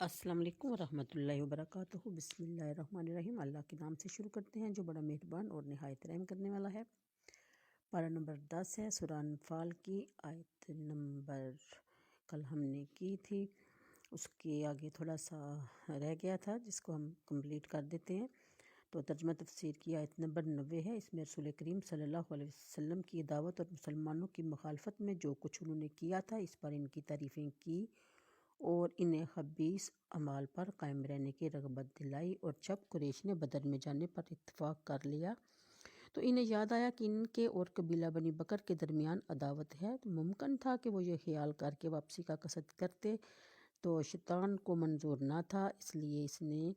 السلام علیکم ورحمۃ اللہ وبرکاتہ۔ بسم اللہ الرحمن الرحیم۔ اللہ کے نام سے شروع کرتے ہیں جو بڑا مہربان اور نہایت رحم کرنے والا ہے۔ پارہ نمبر 10 ہے سورہ انفال کی آیت نمبر کل ہم نے کی تھی، اس کے آگے تھوڑا سا رہ گیا تھا جس کو ہم کمپلیٹ کر دیتے ہیں۔ تو ترجمہ تفسیر کی آیت نمبر 90 ہے۔ اس میں رسول کریم صلی اللہ علیہ وسلم کی دعوت اور مسلمانوں کی مخالفت میں جو کچھ انہوں نے کیا تھا اس پر ان کی تعریفیں کی اور انہیں خبیث اعمال پر قائم رہنے کی رغبت دلائی، اور جب قریش نے بدر میں جانے پر اتفاق کر لیا تو انہیں یاد آیا کہ ان کے اور قبیلہ بنی بکر کے درمیان عداوت ہے، تو ممکن تھا کہ وہ یہ خیال کر کے واپسی کا قصد کرتے، تو شیطان کو منظور نہ تھا، اس لیے اس نے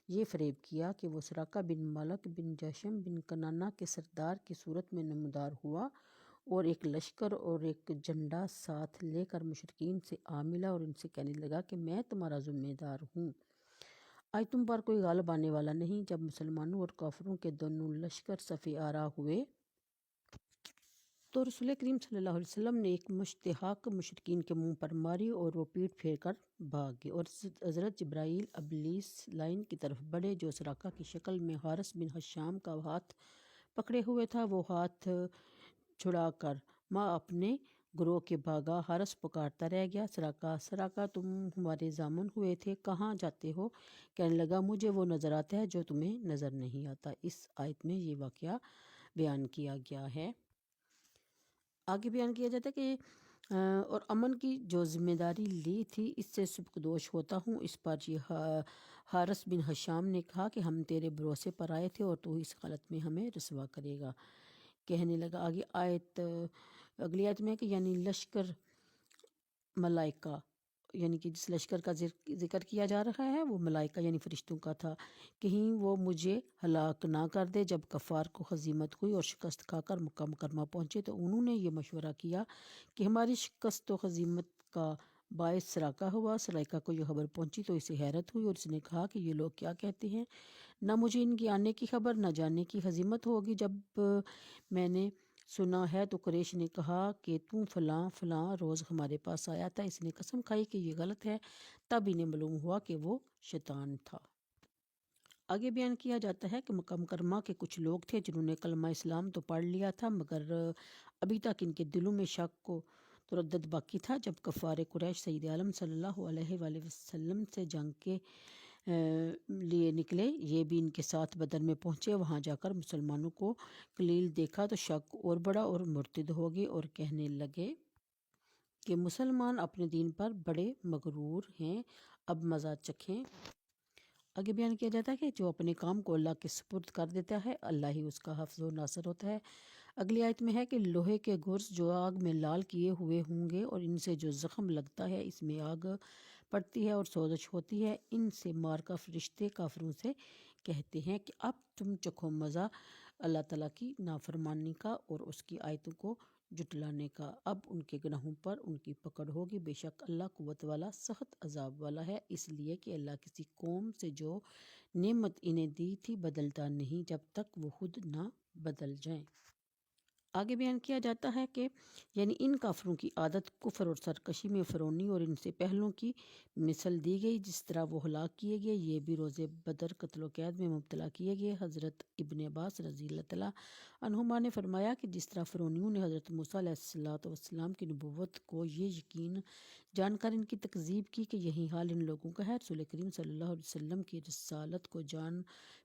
یہ فریب کیا کہ وہ سراقہ بن مالک بن جشم بن کنانہ کے سردار کی صورت میں نمودار ہوا اور ایک لشکر اور ایک جھنڈا ساتھ لے کر مشرکین سے آ ملا اور ان سے کہنے لگا کہ میں تمہارا ذمہ دار ہوں، آج تم پر کوئی غالب آنے والا نہیں۔ جب مسلمانوں اور کافروں کے دونوں لشکر صفِ آرا ہوئے تو رسول کریم صلی اللہ علیہ وسلم نے ایک مشتحق مشرکین کے منہ پر ماری اور وہ پیٹ پھیر کر بھاگ گئے، اور حضرت جبرائیل ابلیس لائن کی طرف بڑھے جو سراقہ کی شکل میں حارث بن حشام کا ہاتھ پکڑے ہوئے تھا۔ وہ ہاتھ چھڑا کر ماں اپنے گروہ کے بھاگا۔ حارث پکارتا رہ گیا، سراقہ سراقہ تم ہمارے ضامن ہوئے تھے، کہاں جاتے ہو؟ کہنے لگا مجھے وہ نظر آتا ہے جو تمہیں نظر نہیں آتا۔ اس آیت میں یہ واقعہ بیان کیا گیا ہے۔ آگے بیان کیا جاتا ہے کہ اور امن کی جو ذمہ داری لی تھی اس سے سبکدوش ہوتا ہوں۔ اس پر یہ حارث بن حشام نے کہا کہ ہم تیرے بھروسے پر آئے تھے اور تو اس حالت میں ہمیں رسوا کرے گا۔ کہنے لگا آگے اگلی آیت میں کہ یعنی لشکر ملائکہ، یعنی کہ جس لشکر کا ذکر کیا جا رہا ہے وہ ملائکہ یعنی فرشتوں کا تھا، کہیں وہ مجھے ہلاک نہ کر دے۔ جب کفار کو ہزیمت ہوئی اور شکست کھا کر مکہ مکرمہ پہنچے تو انہوں نے یہ مشورہ کیا کہ ہماری شکست و ہزیمت کا باعث سراقہ ہوا۔ سراقہ کو یہ خبر پہنچی تو اسے حیرت ہوئی اور اس نے کہا کہ یہ لوگ کیا کہتے ہیں، نہ مجھے ان کی آنے کی خبر نہ جانے کی ہزیمت ہوگی۔ جب میں نے سنا ہے تو قریش نے کہا کہ تم فلاں فلاں روز ہمارے پاس آیا تھا۔ اس نے قسم کھائی کہ یہ غلط ہے، تب انہیں معلوم ہوا کہ وہ شیطان تھا۔ آگے بیان کیا جاتا ہے کہ مکہ مکرمہ کے کچھ لوگ تھے جنہوں نے کلمہ اسلام تو پڑھ لیا تھا مگر ابھی تک ان کے دلوں میں شک و تردد باقی تھا۔ جب کفار قریش سید عالم صلی اللہ علیہ وآلہ وسلم سے جنگ کے لیے نکلے، یہ بھی ان کے ساتھ بدر میں پہنچے، وہاں جا کر مسلمانوں کو قلیل دیکھا تو شک اور بڑا اور مرتد ہو گئے اور کہنے لگے کہ مسلمان اپنے دین پر بڑے مغرور ہیں، اب مزہ چکھیں۔ آگے بیان کیا جاتا ہے کہ جو اپنے کام کو اللہ کے سپرد کر دیتا ہے اللہ ہی اس کا حافظ و ناصر ہوتا ہے۔ اگلی آیت میں ہے کہ لوہے کے گرز جو آگ میں لال کیے ہوئے ہوں گے اور ان سے جو زخم لگتا ہے اس میں آگ پڑتی ہے اور سوزش ہوتی ہے، ان سے مار کا فرشتے کافروں سے کہتے ہیں کہ اب تم چکھو مزہ اللہ تعالیٰ کی نافرمانی کا اور اس کی آیتوں کو جھٹلانے کا، اب ان کے گناہوں پر ان کی پکڑ ہوگی، بے شک اللہ قوت والا سخت عذاب والا ہے۔ اس لیے کہ اللہ کسی قوم سے جو نعمت انہیں دی تھی بدلتا نہیں جب تک وہ خود نہ بدل جائیں۔ آگے بیان کیا جاتا ہے کہ یعنی ان کافروں کی عادت کفر اور سرکشی میں فرونی اور ان سے پہلوں کی مثل دی گئی، جس طرح وہ ہلاک کیے گئے یہ بھی روز بدر قتل و قید میں مبتلا کیے گئے۔ حضرت ابن عباس رضی اللہ تعالیٰ عنہما نے فرمایا کہ جس طرح فرعونیوں نے حضرت موسیٰ علیہ السلام کی نبوت کو یہ یقین جان کر ان کی تکذیب کی کہ یہی حال ان لوگوں کا ہے، رسول کریم صلی اللہ علیہ وسلم کی رسالت کو جان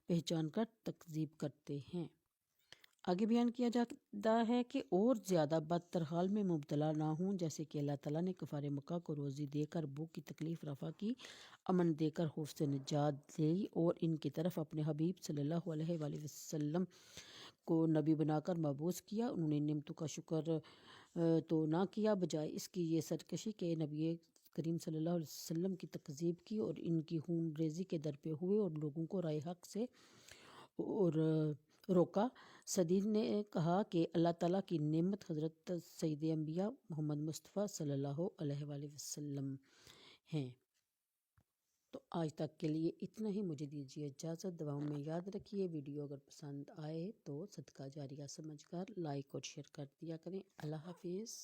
پہچان کر تکذیب کرتے ہیں۔ آگے بیان کیا جاتا ہے کہ اور زیادہ بدتر حال میں مبتلا نہ ہوں، جیسے کہ اللہ تعالیٰ نے کفار مکہ کو روزی دے کر بھوک کی تکلیف رفع کی، امن دے کر خوف سے نجات دی اور ان کی طرف اپنے حبیب صلی اللہ علیہ وآلہ وسلم کو نبی بنا کر مبعوث کیا۔ انہوں نے نعمتوں کا شکر تو نہ کیا، بجائے اس کی یہ سرکشی کہ نبی کریم صلی اللہ علیہ وسلم کی تکذیب کی اور ان کی خون ریزی کے در پہ ہوئے اور لوگوں کو رائے حق سے اور روکا۔ صدیق نے کہا کہ اللہ تعالیٰ کی نعمت حضرت سید انبیاء محمد مصطفیٰ صلی اللہ علیہ وآلہ وسلم ہیں۔ تو آج تک کے لیے اتنا ہی، مجھے دیجیے اجازت، دعاؤں میں یاد رکھیے۔ ویڈیو اگر پسند آئے تو صدقہ جاریہ سمجھ کر لائک اور شیئر کر دیا کریں۔ اللہ حافظ۔